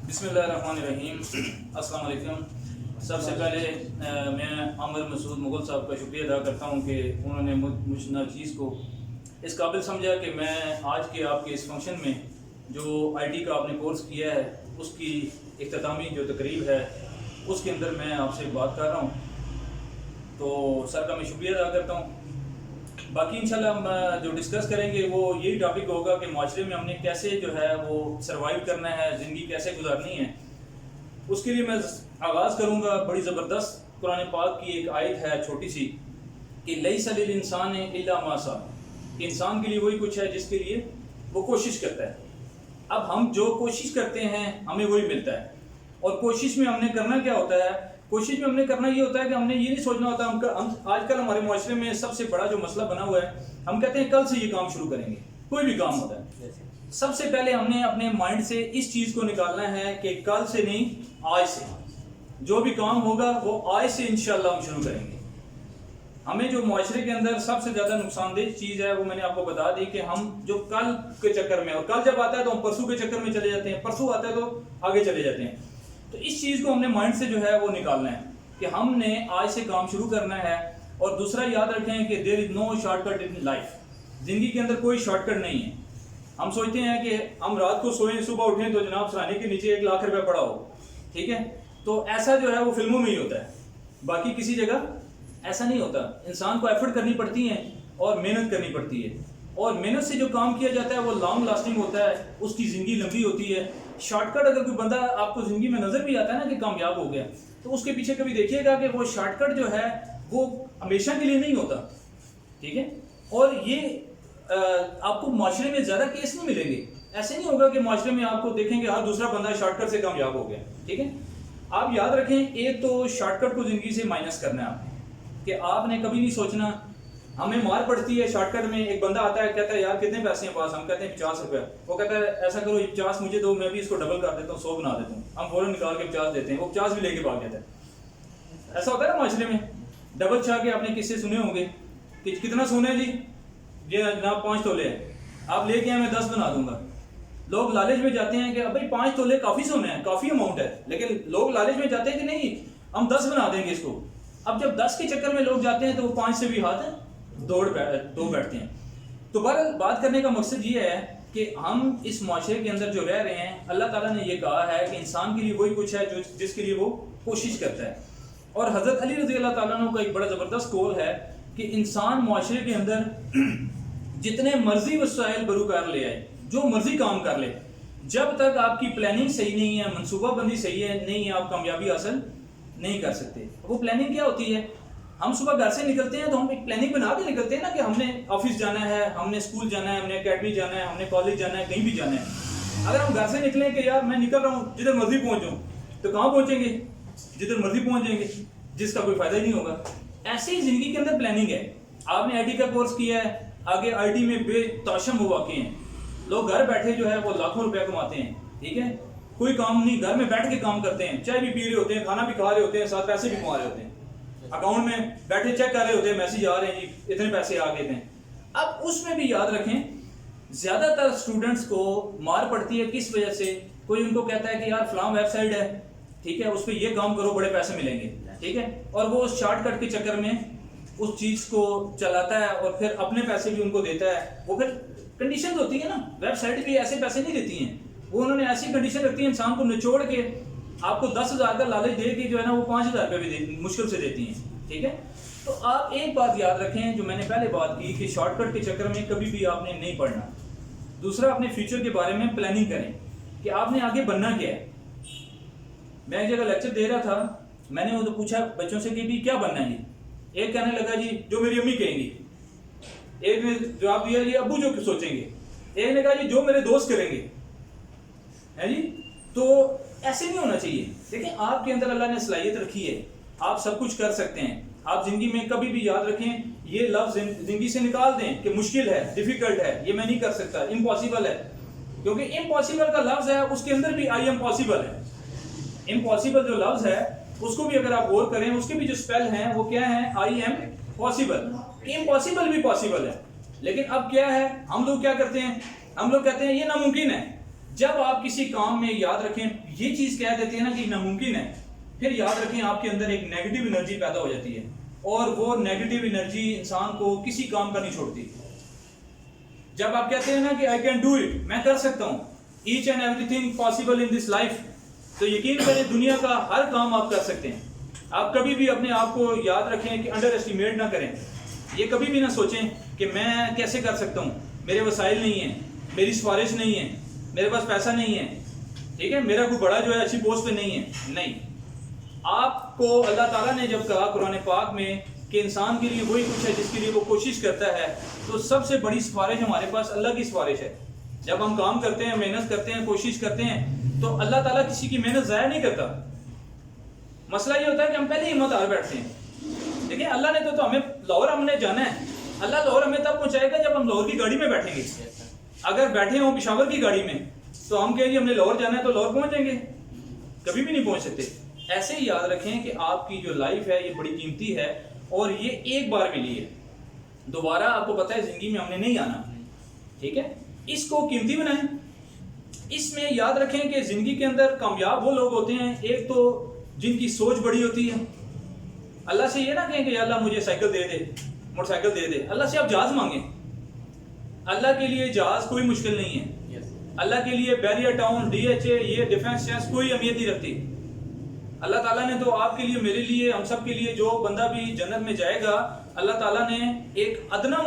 بسم اللہ الرحمن الرحیم. السلام علیکم. سب سے پہلے میں عامر مسعود مغل صاحب کا شکریہ ادا کرتا ہوں کہ انہوں نے مجھ ناچیز کو اس قابل سمجھا کہ میں آج کے آپ کے اس فنکشن میں جو آئی ٹی کا آپ نے کورس کیا ہے اس کی اختتامی جو تقریب ہے اس کے اندر میں آپ سے بات کر رہا ہوں. تو سر کا میں شکریہ ادا کرتا ہوں. باقی انشاءاللہ ہم جو ڈسکس کریں گے وہ یہی ٹاپک ہوگا کہ معاشرے میں ہم نے کیسے جو ہے وہ سروائیو کرنا ہے, زندگی کیسے گزارنی ہے. اس کے لیے میں آغاز کروں گا. بڑی زبردست قرآن پاک کی ایک آیت ہے چھوٹی سی کہ لیس للانسان الا ما سعی, کہ انسان کے لیے وہی کچھ ہے جس کے لیے وہ کوشش کرتا ہے. اب ہم جو کوشش کرتے ہیں ہمیں وہی ملتا ہے. اور کوشش میں ہم نے کرنا کیا ہوتا ہے؟ کوشش میں ہم نے کرنا یہ ہوتا ہے کہ ہم نے یہ نہیں سوچنا ہوتا. ہم آج کل ہمارے معاشرے میں سب سے بڑا جو مسئلہ بنا ہوا ہے, ہم کہتے ہیں کل سے یہ کام شروع کریں گے. کوئی بھی کام ہوتا ہے, سب سے پہلے ہم نے اپنے مائنڈ سے اس چیز کو نکالنا ہے کہ کل سے نہیں, آج سے. جو بھی کام ہوگا وہ آج سے انشاءاللہ ہم شروع کریں گے. ہمیں جو معاشرے کے اندر سب سے زیادہ نقصان دہ چیز ہے وہ میں نے آپ کو بتا دی کہ ہم جو کل کے چکر میں, اور کل جب آتا ہے تو ہم پرسوں کے چکر میں چلے جاتے ہیں, پرسوں آتا ہے تو آگے چلے جاتے ہیں. تو اس چیز کو ہم نے مائنڈ سے جو ہے وہ نکالنا ہے کہ ہم نے آج سے کام شروع کرنا ہے. اور دوسرا یاد رکھیں کہ دیر از نو شارٹ کٹ ان لائف. زندگی کے اندر کوئی شارٹ کٹ نہیں ہے. ہم سوچتے ہیں کہ ہم رات کو سوئیں, صبح اٹھیں تو جناب سرانے کے نیچے 1 لاکھ روپے پڑا ہو, ٹھیک ہے. تو ایسا جو ہے وہ فلموں میں ہی ہوتا ہے, باقی کسی جگہ ایسا نہیں ہوتا. انسان کو ایفرٹ کرنی پڑتی ہیں اور محنت کرنی پڑتی ہے, اور محنت سے جو کام کیا جاتا ہے وہ لانگ لاسٹنگ ہوتا ہے, اس کی زندگی لمبی ہوتی ہے. شارٹ کٹ اگر کوئی بندہ آپ کو زندگی میں نظر بھی آتا ہے نا کہ کامیاب ہو گیا, تو اس کے پیچھے کبھی دیکھیے گا کہ وہ شارٹ کٹ جو ہے وہ ہمیشہ کے لیے نہیں ہوتا, ٹھیک ہے. اور یہ آپ کو معاشرے میں زیادہ کیس نہیں ملیں گے. ایسے نہیں ہوگا کہ معاشرے میں آپ کو دیکھیں گے ہر دوسرا بندہ شارٹ کٹ سے کامیاب ہو گیا, ٹھیک ہے. آپ یاد رکھیں, ایک تو شارٹ کٹ کو زندگی سے مائنس کرنا ہے آپ نے, کہ آپ نے کبھی نہیں سوچنا. ہمیں مار پڑتی ہے شارٹ کٹ میں. ایک بندہ آتا ہے کہتا ہے یار کتنے پیسے ہیں پاس, ہم کہتے ہیں 50 روپے. وہ کہتا ہے ایسا کرو 50 مجھے دو, میں بھی اس کو ڈبل کر دیتا ہوں, 100 بنا دیتا ہوں. ہم فوراً نکال کے 50 دیتے ہیں, وہ 50 بھی لے کے بھاگ جاتا ہے. ایسا ہوتا ہے نا معاشرے میں. ڈبل چاہ کے آپ نے کس سے سنے ہوں گے کہ کتنا سونا ہے جی, یہ جناب 5 تولے ہے, آپ لے کے آئے میں 10 بنا دوں گا. لوگ لالچ میں جاتے ہیں کہ بھائی 5 تولے کافی سونا ہے, کافی اماؤنٹ ہے, لیکن لوگ لالچ میں جاتے ہیں کہ نہیں ہم 10 بنا دیں گے اس کو. اب جب 10 کے چکر میں لوگ جاتے ہیں تو وہ 5 سے بھی ہاتھ دو بیٹھتے ہیں. تو بہرحال بات کرنے کا مقصد یہ ہے کہ ہم اس معاشرے کے اندر جو رہ رہے ہیں, اللہ تعالیٰ نے یہ کہا ہے کہ انسان کے لیے وہی کچھ ہے جس کے لیے وہ کوشش کرتا ہے. اور حضرت علی رضی اللہ تعالیٰ عنہ کا ایک بڑا زبردست قول ہے کہ انسان معاشرے کے اندر جتنے مرضی وسائل بروکار لے آئے, جو مرضی کام کر لے, جب تک آپ کی پلاننگ صحیح نہیں ہے, منصوبہ بندی صحیح ہے نہیں ہے, آپ کامیابی حاصل نہیں کر سکتے. وہ پلاننگ کیا ہوتی ہے؟ ہم صبح گھر سے نکلتے ہیں تو ہم ایک پلاننگ بنا کے نکلتے ہیں نا کہ ہم نے آفس جانا ہے, ہم نے اسکول جانا ہے, ہم نے اکیڈمی جانا ہے, ہم نے کالج جانا ہے, کہیں بھی جانا ہے. اگر ہم گھر سے نکلیں کہ یار میں نکل رہا ہوں جدھر مرضی پہنچ جاؤں, تو کہاں پہنچیں گے؟ جدھر مرضی پہنچ جائیں گے, جس کا کوئی فائدہ ہی نہیں ہوگا. ایسے ہی زندگی کے اندر پلاننگ ہے. آپ نے آئی ٹی کا کورس کیا ہے, آگے آئی ٹی میں بے تاشم مواقع ہیں. لوگ گھر بیٹھے جو ہے وہ لاکھوں روپے کماتے ہیں, ٹھیک ہے. کوئی کام نہیں, گھر میں بیٹھ کے کام کرتے ہیں, چائے بھی پی رہے ہوتے ہیں, کھانا بھی کھا رہے ہوتے ہیں, ساتھ پیسے بھی کما رہے ہوتے ہیں. اکاؤنٹ میں بیٹھے چیک کر رہے ہوتے ہیں, میسیج آ رہے ہیں جی اتنے پیسے آ گئے تھے. اب اس میں بھی یاد رکھیں زیادہ تر اسٹوڈنٹس کو مار پڑتی ہے کس وجہ سے؟ کوئی ان کو کہتا ہے کہ یار فلاں ویب سائٹ ہے, ٹھیک ہے, اس پہ یہ کام کرو بڑے پیسے ملیں گے, ٹھیک ہے. اور وہ شارٹ کٹ کے چکر میں اس چیز کو چلاتا ہے اور پھر اپنے پیسے بھی ان کو دیتا ہے. وہ پھر کنڈیشنز ہوتی ہیں نا, ویب سائٹ بھی ایسے پیسے نہیں دیتی ہیں. وہ انہوں نے ایسی کنڈیشن رکھتی ہے انسان کو نچوڑ کے آپ کو 10,000 کا لالچ دے کے جو ہے نا وہ 5,000 روپے بھی مشکل سے دیتی ہیں, ٹھیک ہے. تو آپ ایک بات یاد رکھیں جو میں نے پہلے بات کی کہ شارٹ کٹ کے چکر میں کبھی بھی آپ نے نہیں پڑھنا. دوسرا, اپنے فیوچر کے بارے میں پلاننگ کریں کہ آپ نے آگے بننا کیا ہے. میں ایک جگہ لیکچر دے رہا تھا, میں نے وہ تو پوچھا بچوں سے کہ بھی کیا بننا ہے جی. ایک کہنے لگا جی جو میری امی کہیں گی. ایک نے جواب دیا جی ابو جو سوچیں گے. ایک نے کہا جی جو میرے دوست کریں گے, ہے جی. تو ایسے نہیں ہونا چاہیے. دیکھیں آپ کے اندر اللہ نے صلاحیت رکھی ہے, آپ سب کچھ کر سکتے ہیں. آپ زندگی میں کبھی بھی یاد رکھیں یہ لفظ زندگی سے نکال دیں کہ مشکل ہے, ڈیفیکلٹ ہے, یہ میں نہیں کر سکتا, امپاسبل ہے. کیونکہ امپاسبل کا لفظ ہے اس کے اندر بھی آئی ایم پاسبل ہے. امپاسبل جو لفظ ہے اس کو بھی اگر آپ غور کریں اس کے بھی جو اسپیل ہیں وہ کیا ہیں؟ I am possible. امپاسبل بھی پاسبل ہے. لیکن اب کیا ہے, ہم لوگ کیا کرتے ہیں؟ ہم لوگ کہتے ہیں یہ ناممکن ہے. جب آپ کسی کام میں یاد رکھیں یہ چیز کہہ دیتے ہیں نا کہ ناممکن ہے، پھر یاد رکھیں آپ کے اندر ایک نیگیٹو انرجی پیدا ہو جاتی ہے، اور وہ نیگیٹو انرجی انسان کو کسی کام کا نہیں چھوڑتی۔ جب آپ کہتے ہیں نا کہ آئی کین ڈو اٹ، میں کر سکتا ہوں، each and everything possible in this life, تو یقین کریں دنیا کا ہر کام آپ کر سکتے ہیں۔ آپ کبھی بھی اپنے آپ کو یاد رکھیں کہ انڈر ایسٹیمیٹ نہ کریں، یہ کبھی بھی نہ سوچیں کہ میں کیسے کر سکتا ہوں، میرے وسائل نہیں ہیں، میری سفارش نہیں ہے، میرے پاس پیسہ نہیں ہے، ٹھیک ہے، میرا کوئی بڑا جو ہے اچھی پوسٹ پہ نہیں ہے۔ نہیں، آپ کو اللہ تعالیٰ نے جب کہا قرآن پاک میں کہ انسان کے لیے وہی کچھ ہے جس کے لیے وہ کوشش کرتا ہے، تو سب سے بڑی سفارش ہمارے پاس اللہ کی سفارش ہے۔ جب ہم کام کرتے ہیں، محنت کرتے ہیں، کوشش کرتے ہیں، تو اللہ تعالیٰ کسی کی محنت ضائع نہیں کرتا۔ مسئلہ یہ ہوتا ہے کہ ہم پہلے ہمت ہار بیٹھتے ہیں۔ دیکھیں اللہ نے تو ہمیں لاہور ہم نے جانا ہے، اللہ لاہور ہمیں تب پہنچائے گا جب ہم لاہور کی گاڑی میں بیٹھیں گے۔ اگر بیٹھے ہوں پشاور کی گاڑی میں تو ہم کہیں گے ہم نے لاہور جانا ہے تو لاہور پہنچ جائیں گے؟ کبھی بھی نہیں پہنچ سکتے۔ ایسے ہی یاد رکھیں کہ آپ کی جو لائف ہے یہ بڑی قیمتی ہے، اور یہ ایک بار ملی ہے، دوبارہ آپ کو پتہ ہے زندگی میں ہم نے نہیں آنا، ٹھیک ہے؟ اس کو قیمتی بنائیں۔ اس میں یاد رکھیں کہ زندگی کے اندر کامیاب وہ لوگ ہوتے ہیں، ایک تو جن کی سوچ بڑی ہوتی ہے۔ اللہ سے یہ نہ کہیں کہ اللہ مجھے سائیکل دے دے، موٹر سائیکل دے دے، اللہ سے آپ جہاز مانگیں۔ اللہ کے لیے جہاز کوئی مشکل نہیں ہے، اللہ کے لیے بیریا ٹاؤن، ڈی ایچ اے، یہ ڈیفینس چیس کوئی اہمیت نہیں رکھتی۔ اللہ تعالیٰ نے تو آپ کے لیے، میرے لیے، ہم سب کے لیے، جو بندہ بھی جنت میں جائے گا، اللہ تعالیٰ نے ایک ادنا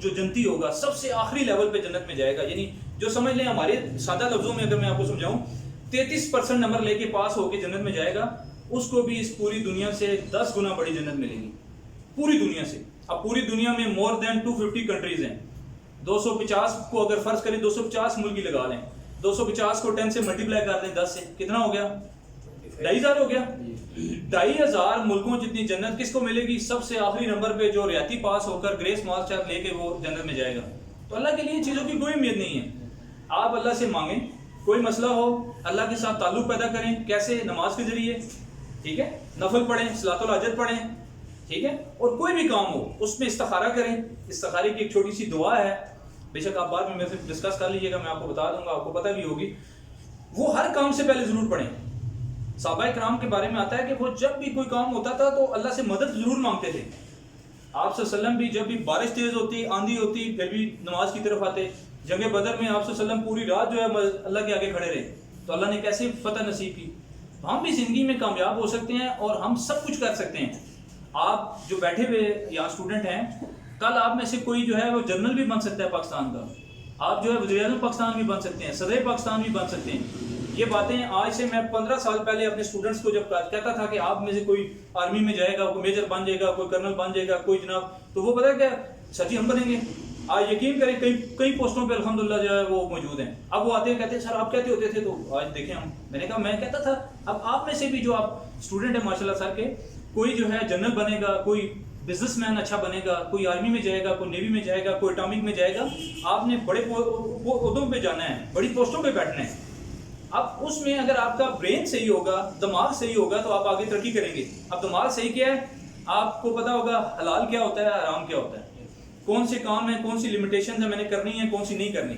جو جنتی ہوگا، سب سے آخری لیول پہ جنت میں جائے گا، یعنی جو سمجھ لیں ہمارے سادہ لفظوں میں اگر میں آپ کو سمجھاؤں، 33% نمبر لے کے پاس ہو کے جنت میں جائے گا، اس کو بھی اس پوری دنیا سے 10 گنا بڑی جنت ملے گی، پوری دنیا سے۔ اب پوری دنیا میں more than 250 کنٹریز ہیں، 250 کو اگر فرض کریں 250 ملک ہی لگا لیں، 250 کو 10 سے ملٹیپلائی کر دیں 10 سے، کتنا ہو گیا؟ 2,500 ہو گیا۔ 2,500 ملکوں جتنی جنت کس کو ملے گی؟ سب سے آخری نمبر پہ جو ریاتی پاس ہو کر گریس ماسٹر لے کے وہ جنت میں جائے گا۔ تو اللہ کے لیے چیزوں کی کوئی امید نہیں ہے۔ آپ اللہ سے مانگیں، کوئی مسئلہ ہو اللہ کے ساتھ تعلق پیدا کریں، کیسے؟ نماز کے ذریعے، ٹھیک ہے، نفل پڑھیں، صلاۃ الحاجت پڑھیں، ٹھیک ہے، اور کوئی بھی کام ہو اس میں استخارہ کریں۔ استخارے کی ایک چھوٹی سی دعا ہے، بے شک آپ بعد میں میرے سے ڈسکس کر لیجیے گا، میں آپ کو بتا دوں گا، آپ کو پتہ بھی ہوگی، وہ ہر کام سے پہلے ضرور پڑھیں۔ صحابہ کرام کے بارے میں آتا ہے کہ وہ جب بھی کوئی کام ہوتا تھا تو اللہ سے مدد ضرور مانگتے تھے۔ آپ صلی اللہ علیہ وسلم بھی جب بھی بارش تیز ہوتی، آندھی ہوتی، پھر بھی نماز کی طرف آتے۔ جنگ بدر میں آپ صلی اللہ علیہ وسلم پوری رات جو ہے اللہ کے آگے کھڑے رہے، تو اللہ نے کیسے فتح نصیب کی۔ ہم بھی زندگی میں کامیاب ہو سکتے ہیں اور ہم سب کچھ کر سکتے ہیں۔ آپ جو بیٹھے ہوئے یا اسٹوڈنٹ ہیں، کل آپ میں سے کوئی جو ہے وہ جنرل بھی بن سکتا ہے پاکستان کا، آپ جو ہے وزیر اعظم پاکستان بھی بن سکتے ہیں، صدر پاکستان بھی بن سکتے ہیں۔ یہ باتیں آج سے میں 15 سال پہلے اپنے اسٹوڈنٹس کو جب کہتا تھا کہ آپ میں سے کوئی آرمی میں جائے گا، کوئی میجر بن جائے گا، کوئی کرنل بن جائے گا، کوئی جناب، تو وہ پتہ ہے کیا سچی ہم بنیں گے۔ آج یقین کریں کئی پوسٹوں پہ الحمدللہ جو ہے وہ موجود ہیں۔ اب وہ آتے ہیں کہتے ہیں سر آپ کہتے ہوتے تھے، تو آج دیکھیں ہم، میں نے کہا میں کہتا تھا۔ اب آپ میں سے بھی جو آپ اسٹوڈنٹ ہیں ماشاء اللہ سر کے، کوئی جو ہے جنرل بنے گا، کوئی بزنس مین اچھا بنے گا، کوئی آرمی میں جائے گا، کوئی نیوی میں جائے گا، کوئی اٹامک میں جائے گا۔ آپ نے بڑے عہدوں پہ جانا ہے، بڑی پوسٹوں پہ بیٹھنا ہے۔ اب اس میں اگر آپ کا برین صحیح ہوگا، دماغ صحیح ہوگا، تو آپ آگے ترقی کریں گے۔ اب دماغ صحیح کیا ہے؟ آپ کو پتا ہوگا حلال کیا ہوتا ہے، حرام کیا ہوتا ہے، کون سے کام ہیں، کون سی لمیٹیشنز ہیں میں نے کرنی ہے، کون سی نہیں کرنی۔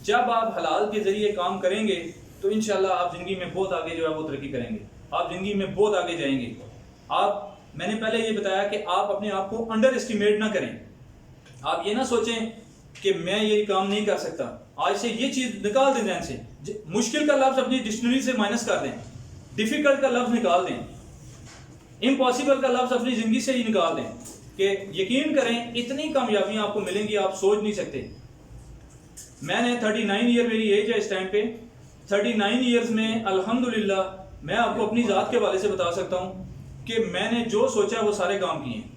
جب آپ حلال کے ذریعے کام کریں گے تو انشاءاللہ آپ زندگی میں بہت آگے جو ہے وہ ترقی کریں گے، آپ زندگی میں بہت آگے جائیں گے۔ میں نے پہلے یہ بتایا کہ آپ اپنے آپ کو انڈر اسٹیمیٹ نہ کریں۔ آپ یہ نہ سوچیں کہ میں یہ کام نہیں کر سکتا۔ آج سے یہ چیز نکال دیں ذہن سے، مشکل کا لفظ اپنی ڈکشنری سے مائنس کر دیں، ڈیفیکلٹ کا لفظ نکال دیں، امپاسبل کا لفظ اپنی زندگی سے ہی نکال دیں، کہ یقین کریں اتنی کامیابیاں آپ کو ملیں گی آپ سوچ نہیں سکتے۔ میں نے 39 ایئر میری ایج ہے اس ٹائم پہ، 39 ایئرز میں الحمدللہ میں آپ کو اپنی ذات کے حوالے سے بتا سکتا ہوں کہ میں نے جو سوچا وہ سارے کام کیے ہیں۔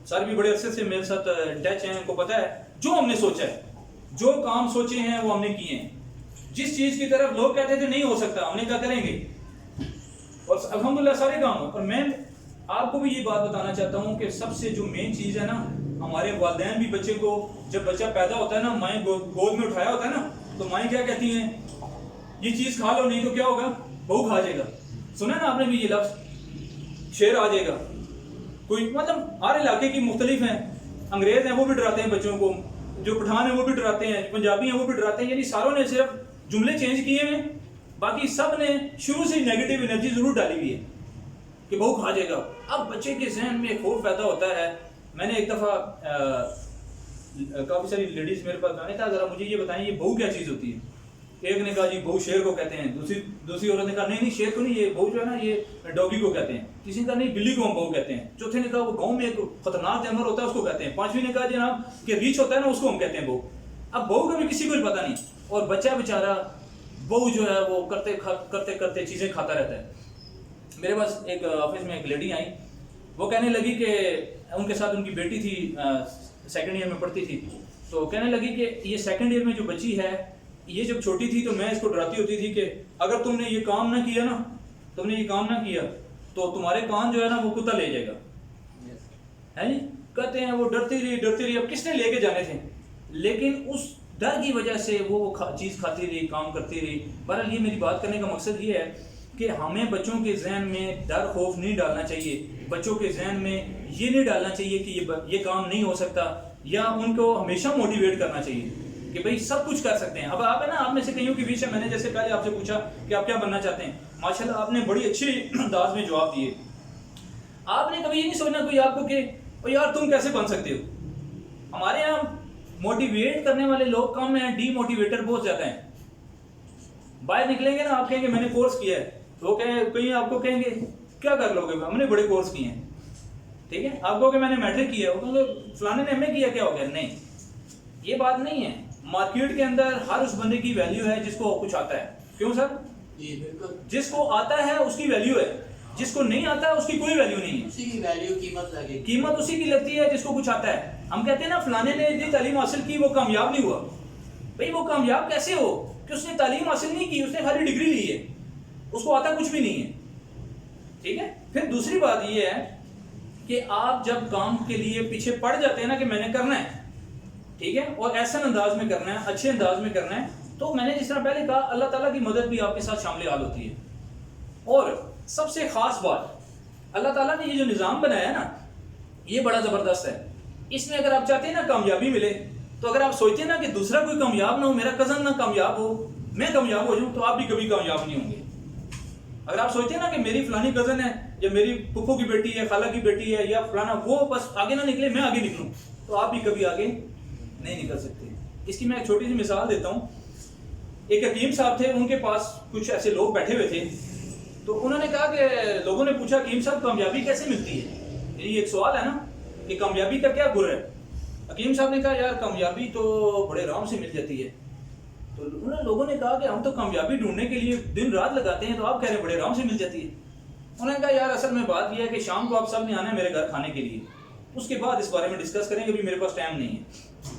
سر بھی بڑے عرصے سے میرے ساتھ ٹچ ہیں، ان کو پتہ ہے جو ہم نے سوچا ہے، جو کام سوچے ہیں وہ ہم نے کیے ہیں۔ جس چیز کی طرف لوگ کہتے تھے نہیں ہو سکتا، ہم نے کیا کریں گے، اور الحمدللہ سارے کام ہو۔ اور میں آپ کو بھی یہ بات بتانا چاہتا ہوں کہ سب سے جو مین چیز ہے نا، ہمارے والدین بھی بچے کو جب بچہ پیدا ہوتا ہے نا، مائیں گود میں اٹھایا ہوتا ہے نا، تو مائیں کیا کہتی ہیں، یہ چیز کھا لو نہیں تو کیا ہوگا، بہو کھا جائے گا۔ سنا نا آپ نے بھی یہ لفظ، شیر آ جائے گا کوئی، مطلب ہر علاقے کی مختلف ہیں۔ انگریز ہیں وہ بھی ڈراتے ہیں بچوں کو، جو پٹھان ہیں وہ بھی ڈراتے ہیں، پنجابی ہیں وہ بھی ڈراتے ہیں، یعنی ساروں نے صرف جملے چینج کیے ہیں، باقی سب نے شروع سے نیگیٹو انرجی ضرور ڈالی ہوئی ہے کہ بہو کھا جائے گا۔ اب بچے کے ذہن میں خوف پیدا ہوتا ہے۔ میں نے ایک دفعہ کافی ساری لیڈیز میرے پاس آنے تھا، ذرا مجھے یہ بتائیں یہ بہو کیا چیز ہوتی ہے؟ ایک نے کہا جی بہو شیر کو کہتے ہیں، دوسری عورت نے کہا نہیں شیر کو نہیں، یہ بہو جو ہے نا یہ ڈوگی کو کہتے ہیں، تیسری نے کہا نہیں بلی کو ہم بہو کہتے ہیں، چوتھے نے کہا وہ گاؤں میں ایک خطرناک جانور ہوتا ہے اس کو کہتے ہیں، پانچویں نے کہا جناب کہ ریچھ ہوتا ہے نا اس کو ہم کہتے ہیں بہو۔ اب بہو کا بھی کسی کو پتہ نہیں، اور بچہ بیچارہ بہو جو ہے وہ کرتے کرتے چیزیں کھاتا رہتا ہے۔ میرے پاس ایک آفس میں ایک لیڈی آئی، وہ کہنے لگی کہ ان کے ساتھ ان کی بیٹی تھی، سیکنڈ ایئر میں پڑھتی تھی، تو کہنے لگی کہ یہ سیکنڈ ایئر میں جو بچی ہے یہ جب چھوٹی تھی تو میں اس کو ڈراتی ہوتی تھی کہ اگر تم نے یہ کام نہ کیا نا، تم نے یہ کام نہ کیا تو تمہارے کان جو ہے نا وہ کتا لے جائے گا، ہے جی۔ کہتے ہیں وہ ڈرتی رہی، اب کس نے لے کے جانے تھے، لیکن اس ڈر کی وجہ سے وہ چیز کھاتی رہی، کام کرتی رہی۔ بہرحال یہ میری بات کرنے کا مقصد یہ ہے کہ ہمیں بچوں کے ذہن میں ڈر خوف نہیں ڈالنا چاہیے، بچوں کے ذہن میں یہ نہیں ڈالنا چاہیے کہ یہ کام نہیں ہو سکتا، یا ان کو ہمیشہ موٹیویٹ کرنا چاہیے کہ بھئی سب کچھ کر سکتے ہیں۔ اب آپ ہے نا، آپ میں سے کئیوں کی وش ہے، میں نے جیسے پہلے آپ سے پوچھا کہ آپ کیا بننا چاہتے ہیں، ماشاءاللہ آپ نے بڑی اچھی انداز میں جواب دیے۔ آپ نے کبھی یہ نہیں سوچنا کوئی آپ کو کہ یار تم کیسے بن سکتے ہو۔ ہمارے یہاں موٹیویٹ کرنے والے لوگ کم ہیں، ڈی موٹیویٹر بہت زیادہ ہیں۔ باہر نکلیں گے نا، آپ کہیں گے میں نے کورس کیا ہے، تو کہیں آپ کو کہیں گے کیا کر لو گے، ہم نے بڑے کورس کیے ہیں، ٹھیک ہے۔ آپ کو کہ میں نے میٹرک کیا ہے، وہ کہیں گے فلانے نے ایم اے کیا، کیا ہو گیا۔ نہیں، یہ بات نہیں ہے۔ مارکیٹ کے اندر ہر اس بندے کی ویلیو ہے جس کو کچھ آتا ہے، کیوں سر؟ جی بالکل، جس کو آتا ہے اس کی ویلیو ہے، جس کو نہیں آتا ہے اس کی کوئی ویلیو نہیں ہے۔ اسی کی ویلیو قیمت لگے گی، قیمت اسی کی لگتی ہے جس کو کچھ آتا ہے۔ ہم کہتے ہیں نا فلانے نے اتنی تعلیم حاصل کی وہ کامیاب نہیں ہوا، بھئی وہ کامیاب کیسے ہو کہ اس نے تعلیم حاصل نہیں کی، اس نے خالی ڈگری لی ہے، اس کو آتا کچھ بھی نہیں ہے، ٹھیک ہے۔ پھر دوسری بات یہ ہے کہ آپ جب کام کے لیے پیچھے پڑ جاتے ہیں نا کہ میں نے کرنا ہے، ٹھیک ہے، اور احسن انداز میں کرنا ہے، اچھے انداز میں کرنا ہے، تو میں نے جس طرح پہلے کہا اللہ تعالیٰ کی مدد بھی آپ کے ساتھ شامل حال ہوتی ہے۔ اور سب سے خاص بات، اللہ تعالیٰ نے یہ جو نظام بنایا ہے نا یہ بڑا زبردست ہے۔ اس میں اگر آپ چاہتے ہیں نا کامیابی ملے، تو اگر آپ سوچتے ہیں نا کہ دوسرا کوئی کامیاب نہ ہو، میرا کزن نہ کامیاب ہو، میں کامیاب ہو جاؤں، تو آپ بھی کبھی کامیاب نہیں ہوں گے۔ اگر آپ سوچتے ہیں نا کہ میری فلانی کزن ہے، یا میری پھپھو کی بیٹی ہے، خالہ کی بیٹی ہے، یا فلانا وہ بس آگے نہ نکلے میں آگے نکلوں، تو آپ بھی کبھی آگے نہیں نکل سکتے۔ اس کی میں ایک چھوٹی سی مثال دیتا ہوں۔ ایک حکیم صاحب تھے، ان کے پاس کچھ ایسے لوگ بیٹھے ہوئے تھے، تو انہوں نے کہا کہ لوگوں نے پوچھا حکیم صاحب کامیابی کیسے ملتی ہے، یہ ایک سوال ہے نا کہ کامیابی کا کیا گر ہے۔ حکیم صاحب نے کہا یار کامیابی تو بڑے آرام سے مل جاتی ہے۔ تو لوگوں نے کہا کہ ہم تو کامیابی ڈھونڈنے کے لیے دن رات لگاتے ہیں، تو آپ کہہ رہے ہیں بڑے آرام سے مل جاتی ہے۔ انہوں نے کہا یار اصل میں بات یہ ہے کہ شام کو آپ سب نے آنا ہے میرے گھر کھانے کے لیے، اس کے بعد اس بارے میں ڈسکس کریں گے، ابھی میرے پاس ٹائم نہیں ہے۔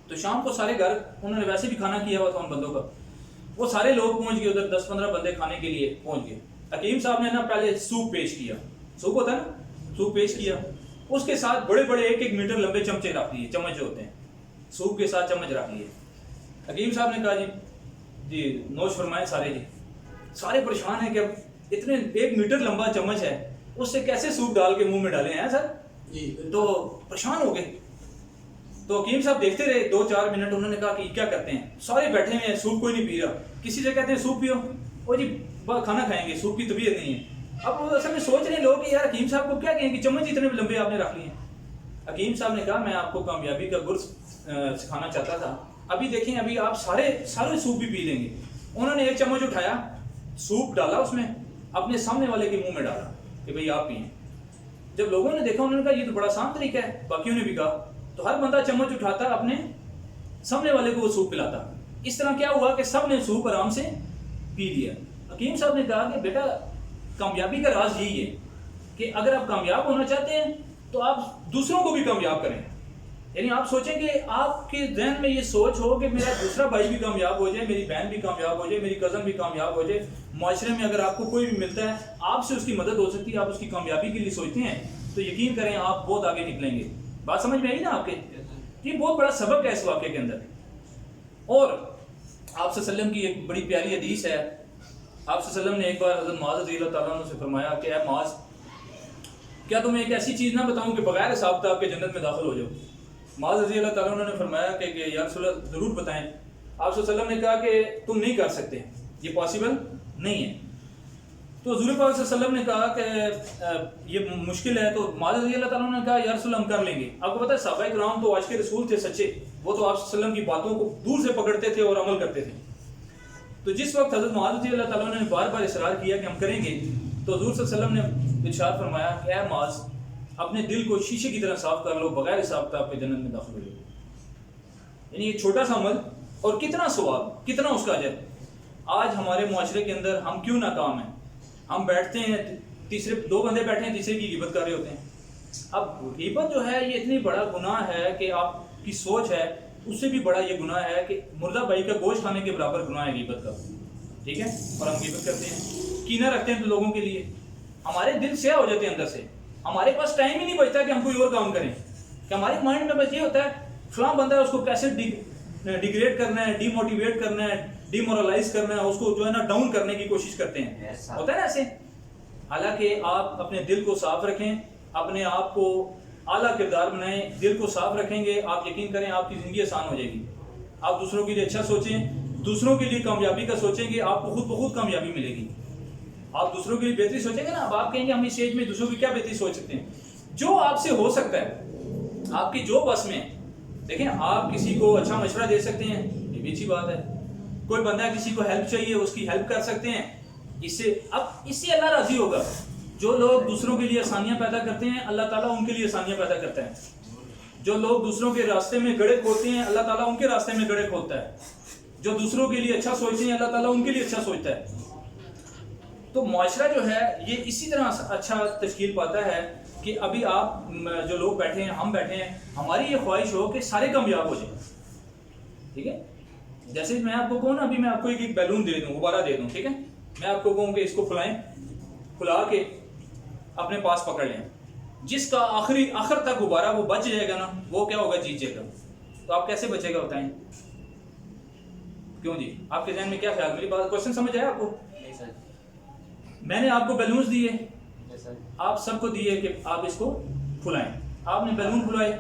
تو شام کو سارے گھر، انہوں نے ویسے بھی کھانا کیا ہوا تھا ان بندوں کا، وہ سارے لوگ پہنچ گئے ادھر، 10-15 بندے کھانے کے لیے پہنچ گئے۔ حکیم صاحب نے نا پہلے سوپ پیش کیا، سوپ ہوتا ہے نا، سوپ پیش کیا، اس کے ساتھ بڑے بڑے 1-1 میٹر لمبے چمچے رکھ دیے، چمچ جو ہوتے ہیں سوپ کے ساتھ چمچ رکھ لیے۔ حکیم صاحب نے کہا جی نوش فرمائیں سارے، جی سارے پریشان ہیں کہ اب اتنے 1 میٹر لمبا چمچ ہے، اس سے کیسے سوپ ڈال کے منہ میں ڈالے ہیں سر، تو پریشان ہو گئے۔ تو حکیم صاحب دیکھتے رہے 2-4 منٹ، انہوں نے کہا کہ کیا کرتے ہیں، سارے بیٹھے ہوئے ہیں، سوپ کوئی نہیں پی رہا، کسی سے کہتے ہیں سوپ پیو، وہ جی کھانا کھائیں گے، سوپ کی طبیعت نہیں ہے۔ اب وہ اصل میں سوچ رہے لوگ کہ یار حکیم صاحب کو کیا کہیں کہ چمچ اتنے لمبے آپ نے رکھ لیے ہیں۔ حکیم صاحب نے کہا میں آپ کو کامیابی کا گر سکھانا چاہتا تھا، ابھی دیکھیں ابھی آپ سارے سوپ بھی پی لیں گے۔ انہوں نے 1 چمچ اٹھایا، سوپ ڈالا اس میں، اپنے سامنے والے کے منہ میں ڈالا کہ بھئی آپ پئیں۔ جب لوگوں نے دیکھا انہوں نے کہا یہ تو بڑا آسان طریقہ ہے، باقیوں نے بھی کہا، تو ہر بندہ چمچ اٹھاتا اپنے سامنے والے کو وہ سوپ پلاتا۔ اس طرح کیا ہوا کہ سب نے سوپ آرام سے پی لیا۔ حکیم صاحب نے کہا کہ بیٹا کامیابی کا راز یہی ہے کہ اگر آپ کامیاب ہونا چاہتے ہیں تو آپ دوسروں کو بھی کامیاب کریں، یعنی آپ سوچیں کہ آپ کے ذہن میں یہ سوچ ہو کہ میرا دوسرا بھائی بھی کامیاب ہو جائے، میری بہن بھی کامیاب ہو جائے، میری کزن بھی کامیاب ہو جائے۔ معاشرے میں اگر آپ کو کوئی بھی ملتا ہے آپ سے اس کی مدد ہو سکتی ہے، آپ اس کی کامیابی کے لیے سوچتے ہیں، تو یقین کریں آپ بہت آگے نکلیں گے۔ بات سمجھ میں آئی نا آپ کے؟ یہ بہت بڑا سبق ہے اس واقعے کے اندر۔ اور آپ صلی اللہ علیہ وسلم کی ایک بڑی پیاری حدیث ہے، آپ صلی اللہ علیہ وسلم نے ایک بار حضرت معاذ رضی اللہ تعالیٰ عنہ سے فرمایا کہ اے معاذ، کیا تمہیں ایک ایسی چیز نہ بتاؤں کہ بغیر حساب کتاب کے جنت میں داخل ہو جاؤ؟ معاذ رضی اللہ تعالیٰ عنہ نے فرمایا کہ یا رسول اللہ ضرور بتائیں. آپ صلی اللہ علیہ وسلم نے کہا کہ تم نہیں کر سکتے, یہ پاسبل نہیں ہے. تو حضور پاک صلی اللہ علیہ وسلم نے کہا کہ یہ مشکل ہے. تو معاذ رضی اللہ تعالیٰ عنہ نے کہا یا رسول اللہ ہم کر لیں گے. آپ کو پتہ ہے صحابہ کرام تو آج کے رسول تھے سچے, وہ تو آپ صلی اللہ علیہ وسلم کی باتوں کو دور سے پکڑتے تھے اور عمل کرتے تھے. تو جس وقت حضرت معاذ رضی اللہ تعالیٰ عنہ نے بار بار اصرار کیا کہ ہم کریں گے, تو حضور صلی اللہ علیہ وسلم نے ارشاد فرمایا کہ اے معاذ اپنے دل کو شیشے کی طرح صاف کر لو, بغیر حساب کتاب کے جنت میں داخل ہو جاؤ. یعنی یہ چھوٹا سا عمل اور کتنا ثواب, کتنا اس کا اجر. آج ہمارے معاشرے کے اندر ہم کیوں ناکام ہیں؟ ہم بیٹھتے ہیں, تیسرے دو بندے بیٹھے ہیں, تیسرے کی غیبت کر رہے ہوتے ہیں. اب غیبت جو ہے یہ اتنی بڑا گناہ ہے کہ آپ کی سوچ ہے اس سے بھی بڑا یہ گناہ ہے کہ مردہ بھائی کا گوشت کھانے کے برابر گناہ ہے غیبت کا. ٹھیک ہے, اور ہم غیبت کرتے ہیں, کینہ رکھتے ہیں تو لوگوں کے لیے, ہمارے دل سیاہ ہو جاتے ہیں اندر سے. ہمارے پاس ٹائم ہی نہیں بچتا کہ ہم کوئی اور کام کریں, کہ ہمارے مائنڈ میں بس یہ ہوتا ہے فلاں بندہ ہے اس کو کیسے ڈیگریڈ کرنا ہے, ڈی موٹیویٹ کرنا ہے, ڈی مورلائز کرنا ہے, اس کو جو ہے نا ڈاؤن کرنے کی کوشش کرتے ہیں. ہوتا ہے نا ایسے. حالانکہ آپ اپنے دل کو صاف رکھیں, اپنے آپ کو اعلیٰ کردار بنائیں, دل کو صاف رکھیں گے, آپ یقین کریں آپ کی زندگی آسان ہو جائے گی. آپ دوسروں کے لیے اچھا سوچیں, دوسروں کے لیے کامیابی کا سوچیں گے, آپ کو خود بخود کامیابی ملے گی. آپ دوسروں کے لیے بہتری سوچیں گے نا, اب آپ کہیں گے ہم اس ایج میں دوسروں کی کیا بہتری سوچ سکتے ہیں. جو آپ سے ہو سکتا ہے, آپ کی جو بس میں. دیکھیں آپ کسی کو اچھا مشورہ دے سکتے ہیں, یہ بھی اچھی بات ہے. کوئی بندہ کسی کو ہیلپ چاہیے, اس کی ہیلپ کر سکتے ہیں. اس سے اللہ راضی ہوگا. جو لوگ دوسروں کے لیے آسانیاں پیدا کرتے ہیں اللہ تعالیٰ ان کے لیے آسانیاں پیدا کرتا ہے. جو لوگ دوسروں کے راستے میں گڑھے کھودتے ہیں اللہ تعالیٰ ان کے راستے میں گڑھے کھودتا ہے. جو دوسروں کے لیے اچھا سوچتے ہیں اللہ تعالیٰ ان کے لیے اچھا سوچتا ہے. تو معاشرہ جو ہے یہ اسی طرح اچھا تشکیل پاتا ہے کہ ابھی آپ جو لوگ بیٹھے ہیں, ہم بیٹھے ہیں, ہماری یہ خواہش ہو کہ سارے کامیاب ہو جائیں. ٹھیک ہے, جیسے میں آپ کو کہوں نا, ابھی میں آپ کو ایک بیلون دے دوں, غبارہ دے دوں, ٹھیک ہے, میں آپ کو کہوں کہ اس کو پھلائیں, پھلا کے اپنے پاس پکڑ لیں. جس کا آخر تک غبارہ وہ بچ جائے گا نا, وہ کیا ہوگا, جیت جائے گا. تو آپ کیسے بچے گا بتائیں؟ کیوں جی, آپ کے ذہن میں کیا خیال, میری بات کوشچن سمجھ آیا آپ کو؟ میں نے آپ کو بیلونز دیے, آپ سب کو دیے کہ آپ اس کو پھلائیں. آپ نے بیلون پھلائے,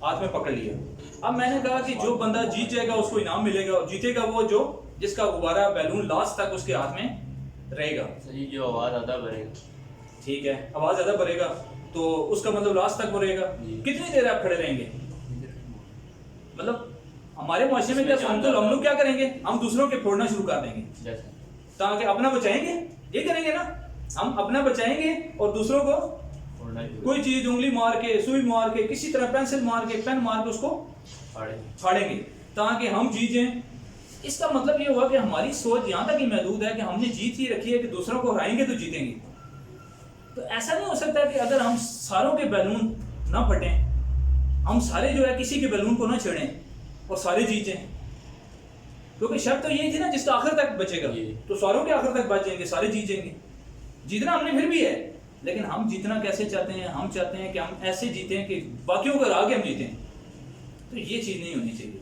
ہاتھ میں پکڑ لیا. اب میں نے کہا کہ جو بندہ جیت جائے گا اس کو انعام ملے گا, اور جیتے گا وہ جو جس کا غبارہ بیلون لاسٹ تک اس کے ہاتھ میں رہے گا. جو آواز زیادہ بھرے گا. ٹھیک ہے, آواز زیادہ بھرے گا تو اس کا مطلب لاسٹ تک وہ رہے گا. کتنی دیر آپ کھڑے رہیں گے؟ مطلب ہمارے معاشرے میں کیا ہم لوگ کیا کریں گے, ہم دوسروں کے پھوڑنا شروع کر دیں گے تاکہ اپنا بچائیں گے. یہ کریں گے نا, ہم اپنا بچائیں گے اور دوسروں کو کوئی چیز انگلی مار کے, سوئی مار کے, کسی طرح پینسل مار کے, پین مار کے اس کو پھاڑیں گے تاکہ ہم جیت جائیں. اس کا مطلب یہ ہوا کہ ہماری سوچ یہاں تک ہی محدود ہے کہ ہم نے جیت ہی رکھی ہے کہ دوسروں کو ہرائیں گے تو جیتیں گے. تو ایسا نہیں ہو سکتا کہ اگر ہم ساروں کے بیلون نہ پھٹیں, ہم سارے جو ہے کسی کے بیلون کو نہ چھیڑیں اور سارے جیت جائیں. کیونکہ شرط تو یہی تھی نا جس کا آخر تک بچے گا, تو ساروں کے آخر تک بچ جائیں گے, سارے جیت جائیں گے. جیتنا ہم نے پھر بھی ہے, لیکن ہم جیتنا کیسے چاہتے ہیں؟ ہم چاہتے ہیں کہ ہم ایسے جیتیں کہ باقیوں کو ہرا کے ہم جیتیں. تو یہ چیز نہیں ہونی چاہیے.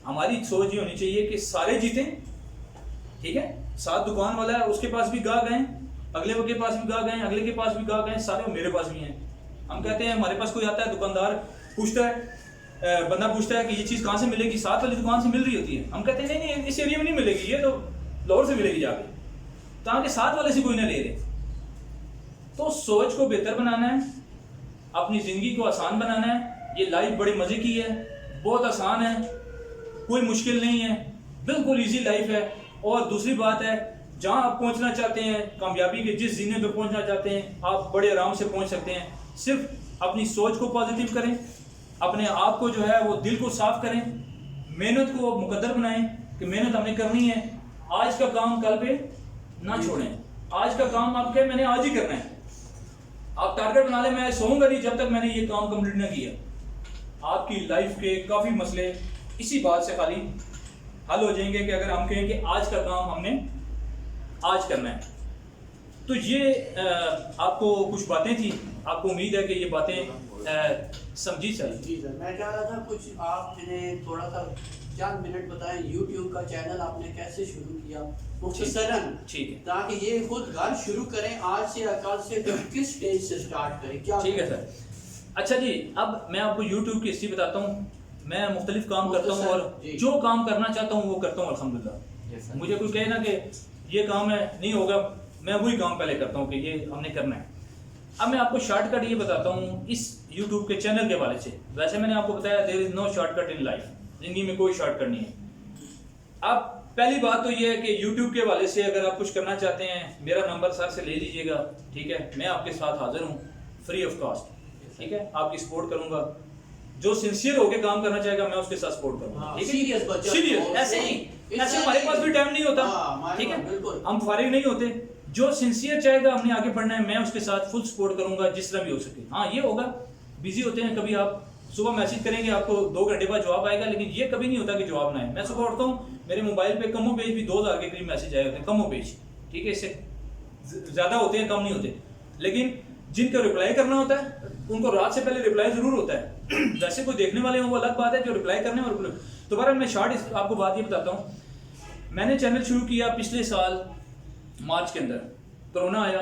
ہماری سوچ یہ ہونی چاہیے کہ سارے جیتیں. ٹھیک ہے, 7 دکان والا ہے, اس کے پاس بھی گاہک ہیں, اگلے کے پاس بھی گاہک ہیں, اگلے کے پاس بھی گاہک ہیں, سارے میرے پاس بھی ہیں. ہم کہتے ہیں ہمارے پاس کوئی آتا ہے, دکاندار پوچھتا ہے, بندہ پوچھتا ہے کہ یہ چیز کہاں سے ملے گی, 7 والی دکان سے مل رہی ہوتی ہے. ہم کہتے ہیں نہیں اس ایریا میں نہیں ملے گی, یہ تو لاہور سے ملے گی جا کے, تاکہ 7 والے سے کوئی نہ لے لے. تو سوچ کو بہتر بنانا ہے, اپنی زندگی کو آسان بنانا ہے. یہ لائف بڑے مزے کی ہے, بہت آسان ہے, کوئی مشکل نہیں ہے, بالکل ایزی لائف ہے. اور دوسری بات ہے, جہاں آپ پہنچنا چاہتے ہیں, کامیابی کے جس زینے پہ پہنچنا چاہتے ہیں, آپ بڑے آرام سے پہنچ سکتے ہیں. صرف اپنی سوچ کو پازیٹیو کریں, اپنے آپ کو جو ہے وہ دل کو صاف کریں, محنت کو مقدر بنائیں کہ محنت ہم نے کرنی ہے. آج کا کام کل پہ نہ چھوڑیں. آج کا کام آپ کے میں نے آج ہی کرنا ہے. آپ ٹارگٹ بنا لیں, میں سوؤں گا نہیں جب تک میں نے یہ کام کمپلیٹ نہ کیا. آپ کی لائف کے کافی مسئلے اسی بات سے خالی حل ہو جائیں گے کہ اگر ہم کہیں کہ آج کا کام ہم نے آج کرنا ہے. تو یہ آپ کو کچھ باتیں تھیں, آپ کو امید ہے کہ یہ باتیں سمجھی چاہیے. جی سر, میں چاہ رہا تھا کچھ آپ نے تھوڑا سا چند منٹ بتائیں, یوٹیوب کا چینل آپ نے کیسے شروع کیا مختصراً, ٹھیک ہے, تاکہ یہ خود گھر شروع کریں آج سے یا کل سے, کس سٹیج سے سٹارٹ کریں, کیا؟ ٹھیک ہے سر. اچھا جی, اب میں آپ کو یوٹیوب کی ہسٹری بتاتا ہوں. میں مختلف کام کرتا ہوں اور جو کام کرنا چاہتا ہوں وہ کرتا ہوں الحمدللہ. مجھے کوئی کہے نا کہ یہ کام ہے نہیں ہوگا، میں وہی کام پہلے کرتا ہوں کہ یہ ہم نے کرنا ہے. اب میں آپ کو شارٹ کٹ یہ بتاتا ہوں اس یوٹیوب کے چینل کے حوالے سے. ویسے میں نے آپ کو بتایا دیر از نو شارٹ کٹ ان لائف، زندگی میں کوئی شارٹ کٹ نہیں ہے. اب پہلی بات تو یہ ہے کہ یوٹیوب کے حوالے سے اگر آپ کچھ کرنا چاہتے ہیں میرا نمبر سر سے لے لیجیے گا، ٹھیک ہے. میں آپ کے ساتھ حاضر ہوں فری آف کاسٹ، ٹھیک ہے. آپ کی سپورٹ کروں گا، جو سنسیئر ہو کے کام کرنا چاہے گا میں اس کے ساتھ سپورٹ کروں گا. سیریس ایسے ہی، ایسے ہمارے پاس بھی ٹائم نہیں ہوتا، ٹھیک ہے، ہم فارغ نہیں ہوتے. جو سنسیئر چاہے گا ہم نے آگے بڑھنا ہے میں اس کے ساتھ فل سپورٹ کروں گا جس طرح بھی ہو سکے. ہاں یہ ہوگا بزی ہوتے ہیں، کبھی آپ صبح میسج کریں گے آپ کو 2 گھنٹے بعد جواب آئے گا، لیکن یہ کبھی نہیں ہوتا کہ جواب نہ آئے. میں صبح اٹھتا ہوں میرے موبائل پہ کم و بیش بھی 2000 کے قریب میسج آئے ہوتے ہیں، کم و بیش، ٹھیک ہے. اس سے زیادہ ہوتے ہیں کم نہیں ہوتے، لیکن جن کا ریپلائی کرنا ہوتا ہے ان کو رات سے پہلے ریپلائی ضرور ہوتا ہے. ویسے کوئی دیکھنے والے ہوں وہ الگ بات ہے، جو ریپلائی کرنے اور دوبارہ میں شارٹ آپ کو بات یہ بتاتا ہوں. میں نے چینل شروع کیا پچھلے سال مارچ کے اندر، کرونا آیا.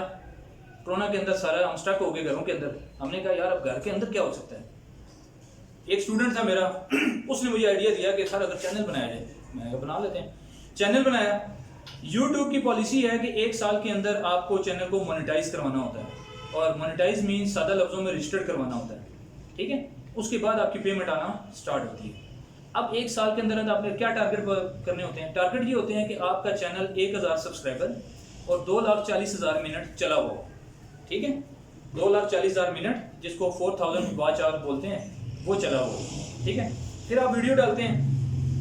کرونا کے اندر سارا ہم اسٹک ہو گئے گھروں کے اندر. ہم نے کہا یار اب گھر کے اندر کیا ہو سکتا ہے. ایک اسٹوڈنٹ تھا میرا، اس نے مجھے آئیڈیا دیا کہ سر اگر چینل بنایا جائے. میں نے بنا لیتے ہیں. چینل بنایا. یوٹیوب کی پالیسی ہے کہ 1 سال کے اندر آپ کو چینل کو مونیٹائز کروانا ہوتا ہے، اور مونیٹائز مینس سادہ لفظوں میں رجسٹرڈ کروانا ہوتا ہے، ٹھیک ہے. اس کے بعد آپ کی پیمنٹ آنا سٹارٹ ہوتی ہے. اب 1 سال کے اندر آپ نے کیا ٹارگیٹ کرنے ہوتے ہیں؟ ٹارگیٹ یہ ہوتے ہیں کہ آپ کا چینل 1000 سبسکرائبر اور 2,40,000 منٹ چلا ہوا، ٹھیک ہے. 2,40,000 منٹ جس کو 4000 واچ آور بولتے ہیں وہ چلا ہوا، ٹھیک ہے. پھر آپ ویڈیو ڈالتے ہیں.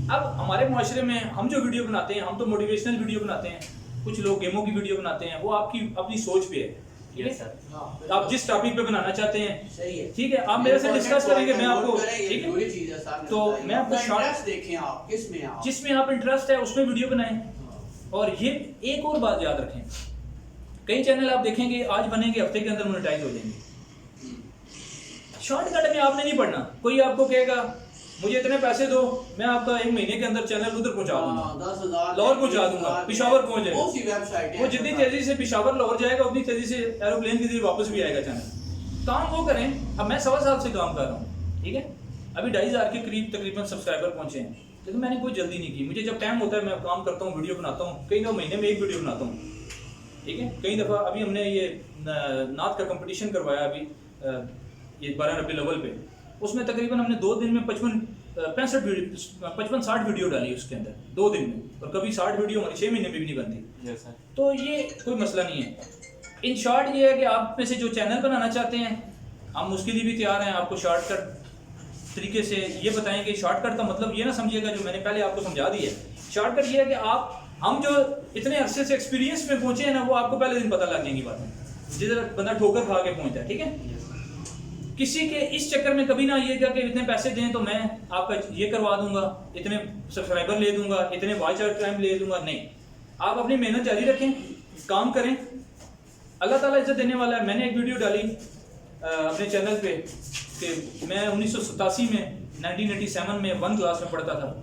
اب ہمارے معاشرے میں ہم جو ویڈیو بناتے ہیں ہم تو موٹیویشنل ویڈیو بناتے ہیں، کچھ لوگ گیموں کی ویڈیو بناتے ہیں، وہ آپ کی اپنی سوچ پہ ہے، ٹھیک ہے. آپ جس ٹاپک پہ بنانا چاہتے ہیں ٹھیک ہے آپ میرے سے ڈسکس کریں گے، میں آپ کو ٹھیک ہے تو میں آپ کو شارٹ دیکھیں آپ جس میں آپ انٹرسٹ ہے اس میں ویڈیو بنائیں. اور یہ ایک اور بات یاد رکھیں، کئی چینل آپ دیکھیں گے آج بنیں گے ہفتے کے اندر مونیٹائز ہو جائیں گے. شارٹ کٹ میں آپ نے نہیں پڑھنا. کوئی آپ کو کہے گا مجھے اتنے پیسے دو میں آپ کا 1 مہینے کے اندر چینل ادھر پہنچا دوں گا، لاہور پہنچا دوں گا، پشاور پہنچ جائے گا. وہ جتنی تیزی سے پشاور لاہور جائے گا اتنی تیزی سے ایروپلین کے ذریعے واپس بھی آئے گا چینل. کام وہ کریں. اب میں 1.25 سال سے کام کر رہا ہوں، ٹھیک ہے. ابھی 2,500 کے قریب تقریباً سبسکرائبر پہنچے ہیں، لیکن میں نے کوئی جلدی نہیں کی. مجھے جب ٹائم ہوتا ہے میں کام کرتا ہوں، ویڈیو بناتا ہوں. کئی دفعہ مہینے میں 1 ویڈیو بناتا ہوں، ٹھیک ہے. کئی دفعہ ابھی ہم نے یہ نعت کا کمپٹیشن کروایا ابھی یہ 12 ربیع الاول پہ. اس میں تقریباً ہم نے 2 دن میں 65-60 ویڈیو ڈالی اس کے اندر 2 دن میں. اور کبھی 60 ویڈیو ہماری 6 مہینے میں بھی نہیں بنتی. تو یہ کوئی مسئلہ نہیں ہے. ان شارٹ یہ ہے کہ آپ میں سے جو چینل بنانا چاہتے ہیں ہم اس کے لیے بھی تیار ہیں. آپ کو شارٹ کٹ طریقے سے یہ بتائیں گے. شارٹ کٹ کا مطلب یہ نہ سمجھیے گا جو میں نے پہلے آپ کو سمجھا دی ہے. شارٹ کٹ یہ ہے کہ ہم جو اتنے عرصے سے ایکسپیرینس میں پہنچے ہیں نا وہ آپ کو پہلے دن پتہ لگ جائیں گی باتیں، جس طرح بندہ ٹھوکر کھا کے پہنچتا ہے، ٹھیک ہے. کسی کے اس چکر میں کبھی نہ آئیے گا کہ اتنے پیسے دیں تو میں آپ کا یہ کروا دوں گا، اتنے سبسکرائبر لے دوں گا، اتنے واچ آور ٹائم لے دوں گا. نہیں، آپ اپنی محنت جاری رکھیں، کام کریں. اللہ تعالیٰ عزت دینے والا ہے. میں نے ایک ویڈیو ڈالی اپنے چینل پہ کہ میں 1987 میں 1987 میں 1 کلاس میں پڑھتا تھا.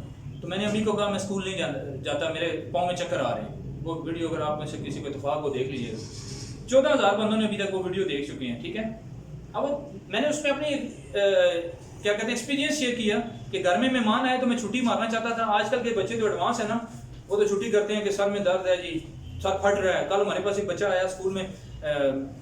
تو میں نے امی کو کہا میں اسکول نہیں جاتا، میرے پاؤں میں چکر آ رہے ہیں. وہ ویڈیو اگر آپ میں سے کسی کو اتفاق کو دیکھ لیجیے گا. 14,000 بندوں نے ابھی تک وہ ویڈیو دیکھ چکے ہیں، ٹھیک ہے. اب میں نے اس میں اپنی کیا کہتے ہیں ایکسپیرینس شیئر کیا کہ گھر میں مہمان آئے تو میں چھٹی مارنا چاہتا تھا. آج کل کے بچے جو ایڈوانس ہیں نا وہ تو چھٹی کرتے ہیں کہ سر میں درد ہے جی، سر پھٹ رہا ہے. کل ہمارے پاس ایک بچہ آیا اسکول میں،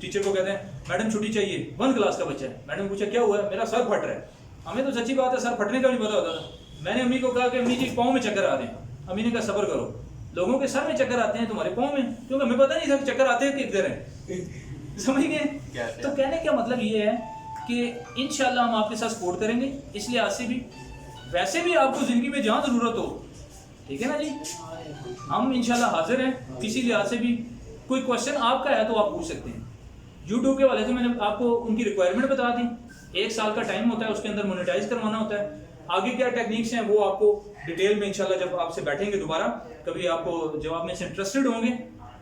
ٹیچر کو کہتے ہیں میڈم چھٹی چاہیے. 1 کلاس کا بچہ ہے. میڈم نے پوچھا کیا ہوا ہے؟ میرا سر پھٹ رہا ہے. ہمیں تو سچی بات ہے سر پھٹنے کا بھی پتا ہوتا تھا. میں نے امی کو کہا کہ امی جی پاؤں میں چکر آ رہے ہیں. امی نے کہا صبر کرو، لوگوں کے سر میں چکر آتے ہیں تمہارے پاؤں میں، کیونکہ ہمیں پتہ نہیں تھا چکر آتے ہیں کدھر ہیں. سمجھ گئے؟ تو کہنے کا مطلب یہ ہے کہ انشاءاللہ ہم آپ کے ساتھ سپورٹ کریں گے. اس لحاظ سے بھی ویسے بھی آپ کو زندگی میں جہاں ضرورت ہو، ٹھیک ہے نا جی، ہم انشاءاللہ حاضر ہیں. کسی لحاظ سے بھی کوئی کوشچن آپ کا ہے تو آپ پوچھ سکتے ہیں. یوٹیوب کے والے سے میں نے آپ کو ان کی ریکوائرمنٹ بتا دی. 1 سال کا ٹائم ہوتا ہے، اس کے اندر مونیٹائز کروانا ہوتا ہے. آگے کیا ٹیکنیکس ہیں وہ آپ کو ڈیٹیل میں انشاءاللہ جب آپ سے بیٹھیں گے دوبارہ کبھی آپ کو جواب میں سے انٹرسٹڈ ہوں گے.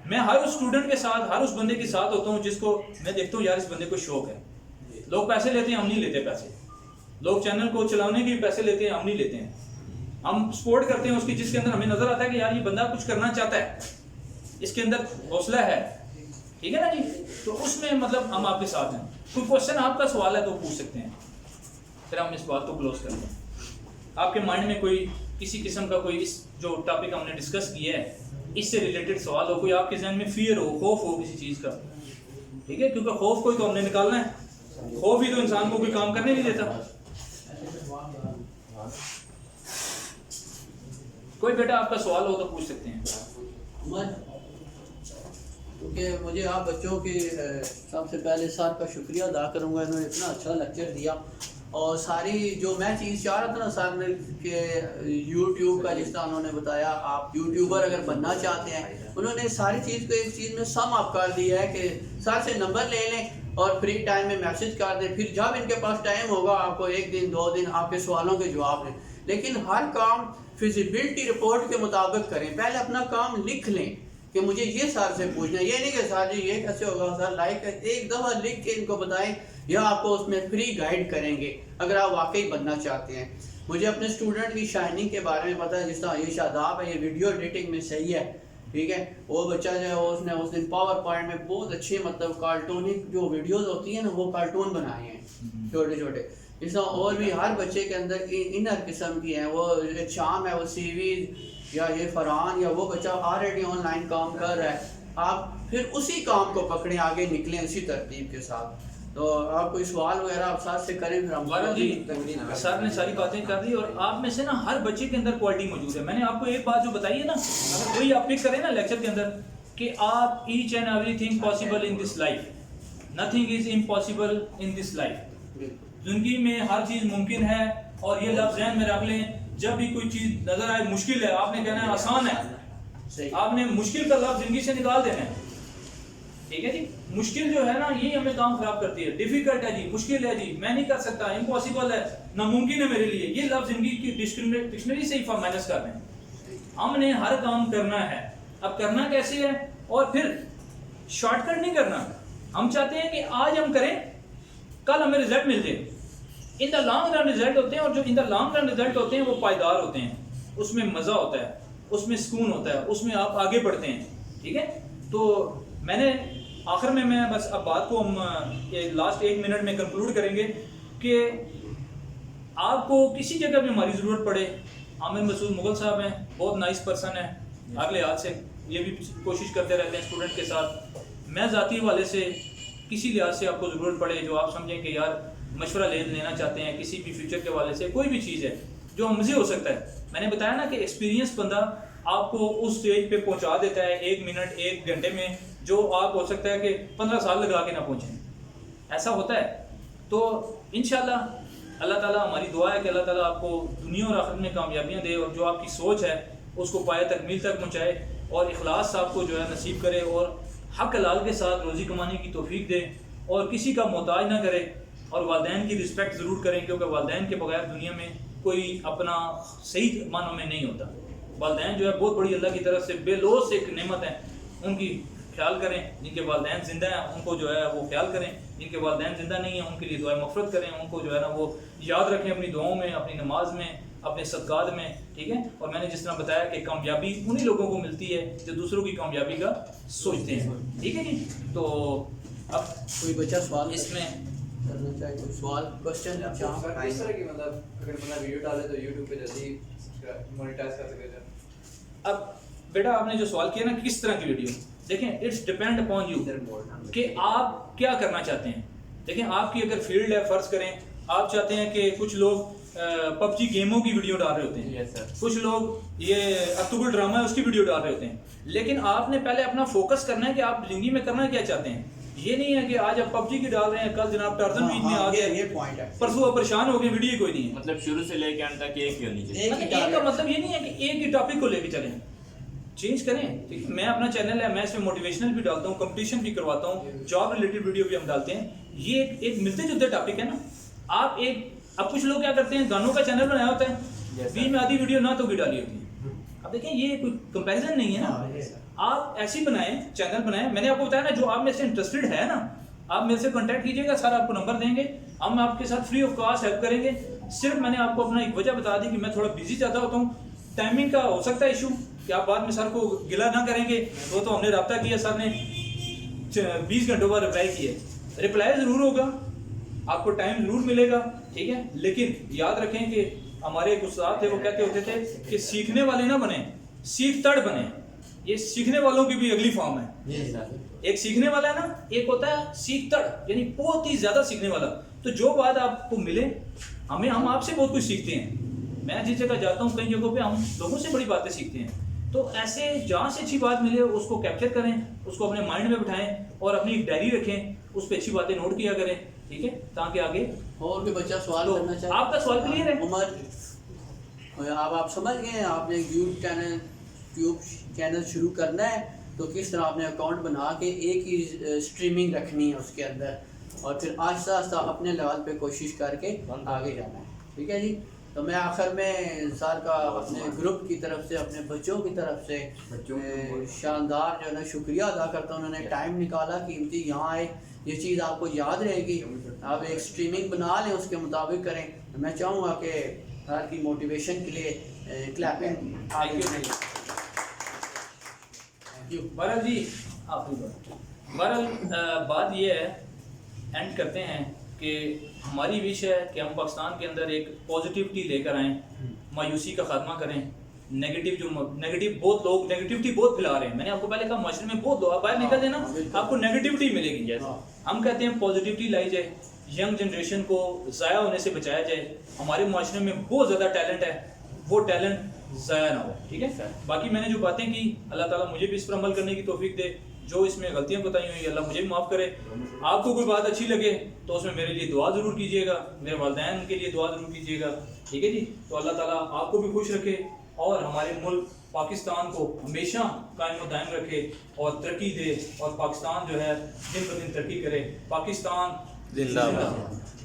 میں ہر اس اسٹوڈنٹ کے ساتھ، ہر اس بندے کے ساتھ ہوتا ہوں جس کو میں دیکھتا ہوں یار اس بندے کو شوق ہے. لوگ پیسے لیتے ہیں، ہم نہیں لیتے پیسے. لوگ چینل کو چلانے کے بھی پیسے لیتے ہیں، ہم نہیں لیتے ہیں. ہم سپورٹ کرتے ہیں اس کی جس کے اندر ہمیں نظر آتا ہے کہ یار یہ بندہ کچھ کرنا چاہتا ہے، اس کے اندر حوصلہ ہے، ٹھیک ہے نا جی. تو اس میں مطلب ہم آپ کے ساتھ ہیں. کوئی کوشچن آپ کا سوال ہے تو پوچھ سکتے ہیں، پھر ہم اس بات کو کلوز کرتے ہیں. آپ کے مائنڈ میں کوئی کسی قسم کا کوئی اس جو ٹاپک ہم نے ڈسکس کیا ہے اس سے ریلیٹڈ سوال ہو, کوئی آپ کے ذہن میں فیئر ہو, خوف ہو کسی چیز کا, ٹھیک ہے, کیونکہ خوف کوئی تو ہم نے نکالنا ہے, خوف ہی تو انسان کو کوئی کام کرنے نہیں دیتا. کوئی بیٹا آپ کا سوال ہو تو پوچھ سکتے ہیں. کیونکہ مجھے آپ بچوں کی سب سے پہلے سر کا شکریہ ادا کروں گا, انہوں نے اتنا اچھا لیکچر دیا, اور ساری جو میں چیز چاہ رہا تھا نا سر نے کہ یوٹیوب کا جس طرح انہوں نے بتایا آپ یوٹیوبر اگر بننا چاہتے ہیں, انہوں نے ساری چیز کو ایک چیز میں سم اپ کر دیا ہے کہ سر سے نمبر لے لیں اور فری ٹائم میں میسج کر دیں, پھر جب ان کے پاس ٹائم ہوگا آپ کو ایک دن 2 دن آپ کے سوالوں کے جواب دیں, لیکن ہر کام فیزیبلٹی رپورٹ کے مطابق کریں. پہلے اپنا کام لکھ لیں کہ مجھے یہ سر سے پوچھنا ہے, یہ نہیں کہ سر جی یہ کیسے ہوگا سر لائک ایک دفعہ لکھ کے ان کو بتائیں, یا آپ کو اس میں فری گائیڈ کریں گے اگر آپ واقعی بننا چاہتے ہیں. مجھے اپنے اسٹوڈنٹ کی شائننگ کے بارے میں پتہ ہے, جس طرح یہ شاداب ہے, یہ ویڈیو ایڈیٹنگ میں صحیح ہے, ٹھیک ہے, وہ بچہ جو ہے اس نے اس دن پاور پوائنٹ میں بہت اچھے مطلب کارٹونک جو ویڈیوز ہوتی ہیں نا وہ کارٹون بنائے ہیں چھوٹے چھوٹے. اس طرح اور بھی ہر بچے کے اندر انر قسم کی ہیں, وہ شام ہے وہ سیویز یا یہ فرحان یا وہ بچہ آلریڈی آن لائن کام کر رہا ہے, آپ پھر اسی کام کو پکڑیں, آگے نکلیں اسی ترتیب کے ساتھ. تو آپ کوئی سوال وغیرہ آپ ساتھ سے کریں پھر ہم جی سر نے ساری باتیں کر دی, اور آپ میں سے نا ہر بچے کے اندر کوالٹی موجود ہے. میں نے آپ کو ایک بات جو بتائی ہے نا, اگر وہی آپ پک کریں نا لیکچر کے اندر کہ آپ each and everything possible in this life, nothing is impossible in this life, زندگی میں ہر چیز ممکن ہے. اور یہ لفظ ذہن میں رکھ لیں, جب بھی کوئی چیز نظر آئے مشکل ہے, آپ نے کہنا ہے آسان ہے, آپ نے مشکل کا لفظ زندگی سے نکال دینا ہے, ٹھیک ہے جی. مشکل جو ہے نا یہی ہمیں کام خراب کرتی ہے. ڈیفیکلٹ ہے جی, مشکل ہے جی, میں نہیں کر سکتا, امپاسبل ہے, ناممکن ہے میرے لیے, یہ لفظ زندگی کی ڈکشنری سے ہی مائنس کر رہے ہیں. ہم نے ہر کام کرنا ہے. اب کرنا کیسے ہے, اور پھر شارٹ کٹ نہیں کرنا. ہم چاہتے ہیں کہ آج ہم کریں, کل ہمیں رزلٹ مل جائے. ان دا لانگ رن رزلٹ ہوتے ہیں, اور جو ان دا لانگ رن رزلٹ ہوتے ہیں وہ پائیدار ہوتے ہیں, اس میں مزہ ہوتا ہے, اس میں سکون ہوتا ہے, اس میں آپ آگے بڑھتے ہیں, ٹھیک ہے. تو میں نے آخر میں بس اب بات کو ہم لاسٹ 1 منٹ میں کنکلوڈ کریں گے کہ آپ کو کسی جگہ بھی ہماری ضرورت پڑے, عامر مسعود مغل صاحب ہیں, بہت نائس پرسن ہیں, اگلے ہاتھ سے یہ بھی کوشش کرتے رہتے ہیں اسٹوڈنٹ کے ساتھ. میں ذاتی حوالے سے کسی لحاظ سے آپ کو ضرورت پڑے, جو آپ سمجھیں کہ یار مشورہ لینا چاہتے ہیں کسی بھی فیوچر کے حوالے سے, کوئی بھی چیز ہے جو مزے ہو سکتا ہے. میں نے بتایا نا کہ ایکسپیرینس بندہ آپ کو اس اسٹیج پہ پہنچا دیتا ہے 1 منٹ 1 گھنٹے میں, جو آپ ہو سکتا ہے کہ 15 سال لگا کے نہ پہنچیں, ایسا ہوتا ہے. تو انشاءاللہ اللہ تعالیٰ, ہماری دعا ہے کہ اللہ تعالیٰ آپ کو دنیا اور آخرت میں کامیابیاں دے, اور جو آپ کی سوچ ہے اس کو پایہ تکمیل تک پہنچائے, اور اخلاص آپ کو جو ہے نصیب کرے, اور حق حلال کے ساتھ روزی کمانے کی توفیق دے, اور کسی کا محتاج نہ کرے, اور والدین کی رسپیکٹ ضرور کریں, کیونکہ والدین کے بغیر دنیا میں کوئی اپنا صحیح معنوں میں نہیں ہوتا. والدین جو ہے بہت بڑی اللہ کی طرف سے بے لوث ایک نعمت ہے, ان کی خیال کریں. جن کے والدین زندہ ہیں ان کو جو ہے وہ خیال کریں, جن کے والدین زندہ نہیں ہیں ان کے لیے دعائیں مغفرت کریں, ان کو جو ہے نا وہ یاد رکھیں اپنی دعاؤں میں, اپنی نماز میں, اپنے صدقات میں, ٹھیک ہے. اور میں نے جس طرح بتایا کہ کامیابی انہی لوگوں کو ملتی ہے جو دوسروں کی کامیابی کا سوچتے ہیں, ٹھیک ہے جی. تو اب کوئی بچہ سوال اس میں کرنا چاہے, کوئی سوال کوشچن کس طرح کی مطلب اگر بندہ ویڈیو ڈالے تو یوٹیوب پہ جلدی مونیٹائز کر سکے گا. اب بیٹا آپ نے جو سوال کیا نا کس طرح کی ویڈیو, دیکھیں اٹس ڈپینڈ اپون یو کہ آپ کیا کرنا چاہتے ہیں. دیکھیں آپ کی اگر فیلڈ ہے, فرض کریں آپ چاہتے ہیں کہ کچھ لوگ PUBG گیموں کی ویڈیو ڈال رہے ہوتے ہیں, کچھ لوگ یہ ارطغرل ڈرامہ ہے اس کی ویڈیو ڈال رہے ہوتے ہیں, لیکن آپ نے پہلے اپنا فوکس کرنا ہے کہ آپ زندگی میں کرنا کیا چاہتے ہیں. یہ نہیں ہے کہ آج آپ PUBG کی ڈال رہے ہیں, کل جناب ٹرزن بیچ میں آ گئے, یہ پوائنٹ ہے, پرسوں آپ پریشان ہو گئے, ویڈیو کوئی نہیں ہے. مطلب شروع سے لے کے انت تک ایک ہی ہونی چاہیے. مطلب ایک کا مطلب یہ نہیں ہے کہ ایک ہی ٹاپک کو لے کے چلیں, چینج کریں. ٹھیک ہے, میں اپنا چینل ہے, میں اس میں موٹیویشنل بھی ڈالتا ہوں, کمپٹیشن بھی کرواتا ہوں, جاب ریلیٹڈ ویڈیو بھی ہم ڈالتے ہیں. یہ ایک ملتے جلتے ٹاپک ہے نا. آپ ایک اب کچھ لوگ کیا کرتے ہیں, گانوں کا چینل بنایا ہوتا ہے, بیچ میں آدھی ویڈیو نہ تو بھی ڈالی ہوتی ہے. اب دیکھیں یہ کوئی کمپیریزن نہیں ہے نا. آپ ایسی بنائیں, چینل بنائیں. میں نے آپ کو بتایا نا جو آپ میں سے انٹرسٹڈ ہے نا, آپ میرے سے کانٹیکٹ کیجیے گا, سر آپ کو نمبر دیں گے, ہم آپ کے ساتھ فری آف کاسٹ ہیلپ کریں گے. صرف میں نے آپ کو اپنا ایک وجہ بتا دی کہ میں تھوڑا بزی زیادہ ہوتا ہوں, ٹائمنگ کا ہو سکتا ہے ایشو کہ آپ بعد میں سر کو گلا نہ کریں گے. وہ تو ہم نے رابطہ کیا, سر نے 20 گھنٹوں بعد رپلائی کیا, رپلائی ضرور ہوگا, آپ کو ٹائم ضرور ملے گا, ٹھیک ہے. لیکن یاد رکھیں کہ ہمارے ایک استاد تھے وہ کہتے ہوتے تھے کہ سیکھنے والے نہ بنے سیکھ تڑ بنے. یہ سیکھنے والوں کی بھی اگلی فارم ہے. ایک سیکھنے والا ہے نا, ایک ہوتا ہے سیکھ تڑ, یعنی بہت ہی زیادہ سیکھنے والا. تو جو بات آپ کو ملے, ہم آپ سے بہت کچھ سیکھتے ہیں. میں جس جگہ جاتا ہوں کئی جگہوں پہ ہم لوگوں سے بڑی باتیں سیکھتے ہیں. تو ایسے جہاں سے اچھی بات ملے اس کو کیپچر کریں, اس کو اپنے مائنڈ میں بٹھائیں اور اپنی ایک ڈائری رکھیں, اس پہ اچھی باتیں نوٹ کیا کریں, ٹھیک ہے, تاکہ آگے. اور کوئی بچہ سوال کرنا چاہے؟ آپ کا سوال کلیئر ہے؟ عمر, آپ سمجھ گئے ہیں آپ نے یوٹیوب چینل شروع کرنا ہے تو کس طرح آپ نے اکاؤنٹ بنا کے ایک ہی اسٹریمنگ رکھنی ہے اس کے اندر, اور پھر آہستہ آہستہ اپنے لیول پہ کوشش کر کے آگے جانا ہے, ٹھیک ہے جی. تو میں آخر میں سر کا اپنے گروپ کی طرف سے, اپنے بچوں کی طرف سے شاندار جو ہے نا شکریہ ادا کرتا ہوں. انہوں نے ٹائم نکالا قیمتی, یہاں آئے. یہ چیز آپ کو یاد رہے گی, آپ ایک اسٹریمنگ بنا لیں, اس کے مطابق کریں. میں چاہوں گا کہ سر کی موٹیویشن کے لیے کلیپنگ آگے کریں. بہرحال جی آپ بہرحال بات یہ ہے, اینڈ کرتے ہیں کہ ہماری وش ہے کہ ہم پاکستان کے اندر ایک پازیٹیوٹی لے کر آئیں, مایوسی کا خاتمہ کریں. نیگیٹو بہت لوگ نیگیٹیوٹی بہت پھیلا رہے ہیں. میں نے آپ کو پہلے کہا معاشرے میں بہت لوگ باہر نکل دینا آپ کو نیگیٹیوٹی ملے گی. ہم کہتے ہیں پازیٹیوٹی لائی جائے, ینگ جنریشن کو ضائع ہونے سے بچایا جائے. ہمارے معاشرے میں بہت زیادہ ٹیلنٹ ہے, وہ ٹیلنٹ ضائع نہ ہو, ٹھیک ہے. باقی میں نے جو باتیں کی, اللہ تعالیٰ مجھے بھی اس پر عمل کرنے کی توفیق دے. جو اس میں غلطیاں بتائی ہوئی اللہ مجھے بھی معاف کرے. آپ کو کوئی بات اچھی لگے تو اس میں میرے لیے دعا ضرور کیجیے گا, میرے والدین کے لیے دعا ضرور کیجیے گا, ٹھیک ہے جی. تو اللہ تعالیٰ آپ کو بھی خوش رکھے اور ہمارے ملک پاکستان کو ہمیشہ قائم و دائم رکھے اور ترقی دے, اور پاکستان جو ہے دن بدن ترقی کرے. پاکستان زندہ باد.